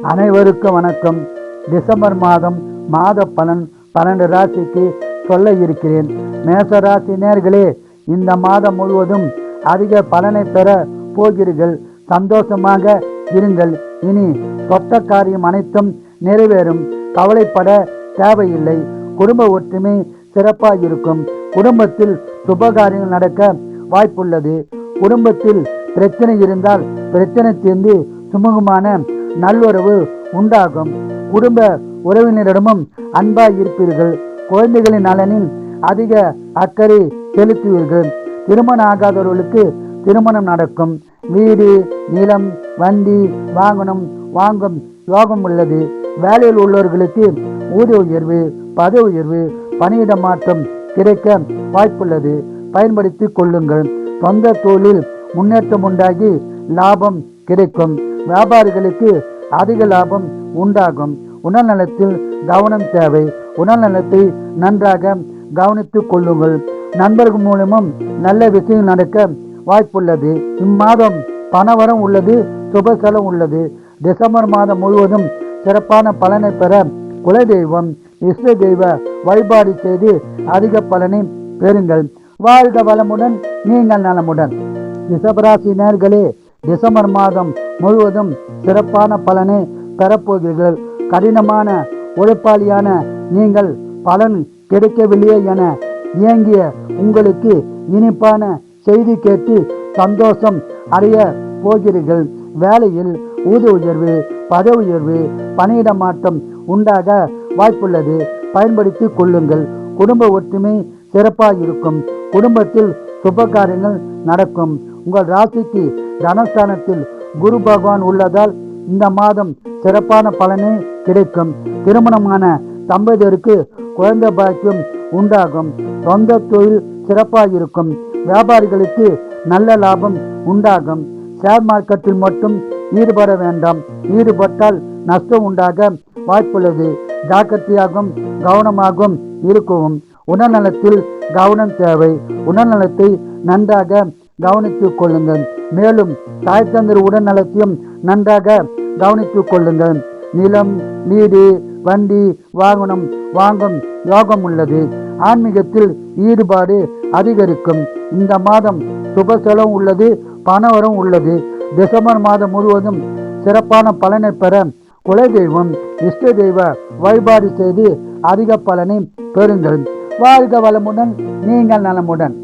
அனைவருக்கும் வணக்கம். டிசம்பர் மாத பலன் 12 ராசிக்கு சொல்ல இருக்கிறேன். மேச ராசி நேயர்களே, இந்த மாதம் முழுவதும் அதிக பலனை பெற போகிறீர்கள். சந்தோஷமாக இருங்கள். இனி சொத்த காரியம் அனைத்தும் நிறைவேறும். கவலைப்பட தேவையில்லை. குடும்ப ஒற்றுமை சிறப்பாக இருக்கும். குடும்பத்தில் சுபகாரியங்கள் நடக்க வாய்ப்புள்ளது. குடும்பத்தில் பிரச்சனை இருந்தால் பிரச்சனை தீர்ந்து சுமூகமான நல்லுறவு உண்டாகும். குடும்ப உறவினரிடமும் அன்பாய் இருப்பீர்கள். குழந்தைகளின் நலனில் அதிக அக்கறை செலுத்துவீர்கள். திருமணம் ஆகாதவர்களுக்கு திருமணம் நடக்கும். வீடு, நிலம், வண்டி வாங்கும் யோகம் உள்ளது. வேலையில் உள்ளவர்களுக்கு ஊதிய உயர்வு, பதவி உயர்வு, பணியிட மாற்றம் கிடைக்க வாய்ப்புள்ளது. பயன்படுத்திக் கொள்ளுங்கள். சொந்த தொழில் முன்னேற்றம் உண்டாகி லாபம் கிடைக்கும். வியாபாரிகளுக்கு அதிக லாபம் உண்டாகும். உடல்நலத்தில் கவனம் தேவை. உடல்நலத்தை நன்றாக கவனித்துக் கொள்ளுங்கள். நண்பர்கள் மூலமும் நல்ல விஷயம் நடக்க வாய்ப்புள்ளது. இம்மாதம் பணவரம் உள்ளது, சுப செலவு உள்ளது. டிசம்பர் மாதம் முழுவதும் சிறப்பான பலனை பெற குலதெய்வம், இஷ்ட தெய்வ வழிபாடு செய்து அதிக பலனை பெறுங்கள். வாழ்க வளமுடன், நீங்கள் நலமுடன். ரிஷபராசி நேயர்களே, டிசம்பர் மாதம் முழுவதும் சிறப்பான பலனை பெறப்போகிறீர்கள். கடினமான உழைப்பாளியான நீங்கள் பலன் கிடைக்கவில்லையே என இயங்கிய உங்களுக்கு இனிப்பான செய்தி கேட்டு சந்தோஷம் அடைய போகிறீர்கள். வேலையில் ஊதிய உயர்வு, பதவி உயர்வு, பணியிட மாற்றம் உண்டாக வாய்ப்புள்ளது. பயன்படுத்திக் கொள்ளுங்கள். குடும்ப ஒற்றுமை சிறப்பாக இருக்கும். குடும்பத்தில் சுப காரியங்கள் நடக்கும். உங்கள் ராசிக்கு தனஸ்தானத்தில் குரு பகவான் உள்ளதால் இந்த மாதம் சிறப்பான பலனே கிடைக்கும். திருமணமான தம்பதியருக்கு குழந்தை பாக்கியம் உண்டாகும். சொந்த தொழில் சிறப்பாக இருக்கும். வியாபாரிகளுக்கு நல்ல லாபம் உண்டாகும். ஷேர் மார்க்கெட்டில் மட்டும் ஈடுபட வேண்டாம். ஈடுபட்டால் நஷ்டம் உண்டாக வாய்ப்புள்ளது. ஜாக்கிரதையாகவும் கவனமாகவும் இருக்கவும். உடல்நலத்தில் கவனம் தேவை. உடல்நலத்தை நன்றாக கவனித்துக் கொள்ளுங்கள். மேலும் தாய் தந்தர் உடல்நலத்தையும் நன்றாக கவனித்துக் கொள்ளுங்கள். நிலம், வீடு, வண்டி வாங்கும் யோகம் உள்ளது. ஆன்மீகத்தில் ஈடுபாடு அதிகரிக்கும். இந்த மாதம் சுப செலவும் உள்ளது, பணவரம் உள்ளது. டிசம்பர் மாதம் முழுவதும் சிறப்பான பலனை பெற குலதெய்வம், இஷ்ட தெய்வ வழிபாடு செய்து அதிக பலனை பெறுங்கள். வாழ்க வளமுடன், நீங்கள் நலமுடன்.